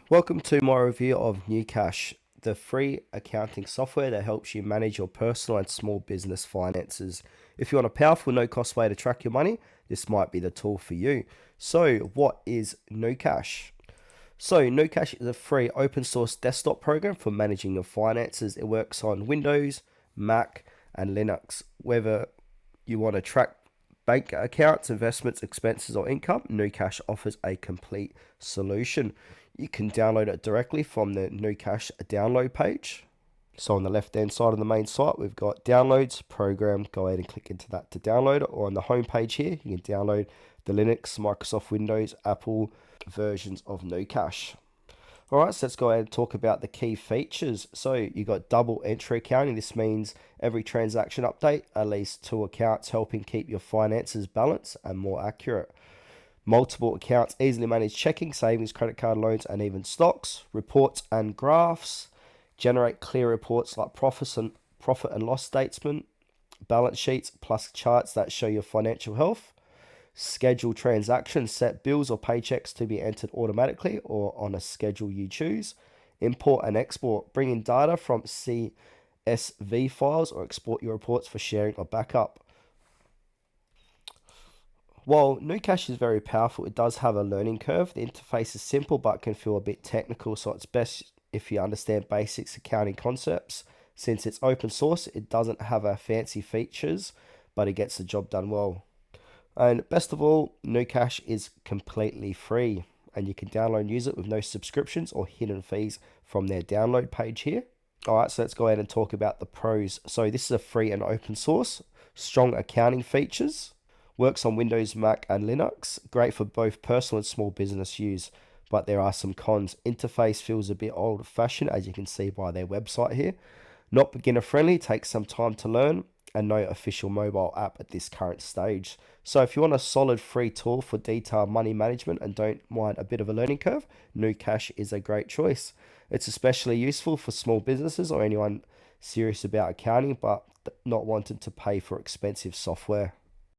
Welcome to my review of GnuCash, the free accounting software that helps you manage your personal and small business finances. If you want a powerful, no-cost way to track your money, this might be the tool for you. So, what is GnuCash? So, GnuCash is a free open source desktop program for managing your finances. It works on Windows, Mac, and Linux. Whether you want to track bank accounts, investments, expenses, or income, GnuCash offers a complete solution. You can download it directly from the GnuCash download page. So on the left hand side of the main site, we've got downloads, program. Go ahead and click into that to download it. Or on the home page here, you can download the Linux, Microsoft Windows, Apple versions of GnuCash. All right, so let's go ahead and talk about the key features. So you got double entry accounting. This means every transaction update, at least two accounts, helping keep your finances balanced and more accurate. Multiple accounts, easily manage checking, savings, credit card loans, and even stocks. Reports and graphs. Generate clear reports like profit and loss statement, balance sheets, plus charts that show your financial health. Schedule transactions, set bills or paychecks to be entered automatically or on a schedule you choose. Import and export, bring in data from CSV files or export your reports for sharing or backup. While GnuCash is very powerful, it does have a learning curve. The interface is simple but can feel a bit technical, so it's best if you understand basics accounting concepts. Since it's open source, it doesn't have a fancy features, but it gets the job done well. And best of all, GnuCash is completely free and you can download and use it with no subscriptions or hidden fees from their download page here. All right, so let's go ahead and talk about the pros. So this is a free and open source, strong accounting features, works on Windows, Mac, and Linux, great for both personal and small business use. But there are some cons. Interface feels a bit old-fashioned, as you can see by their website here. Not beginner friendly, takes some time to learn, and no official mobile app at this current stage. So if you want a solid free tool for detailed money management and don't mind a bit of a learning curve, GnuCash is a great choice. It's especially useful for small businesses or anyone serious about accounting but not wanting to pay for expensive software.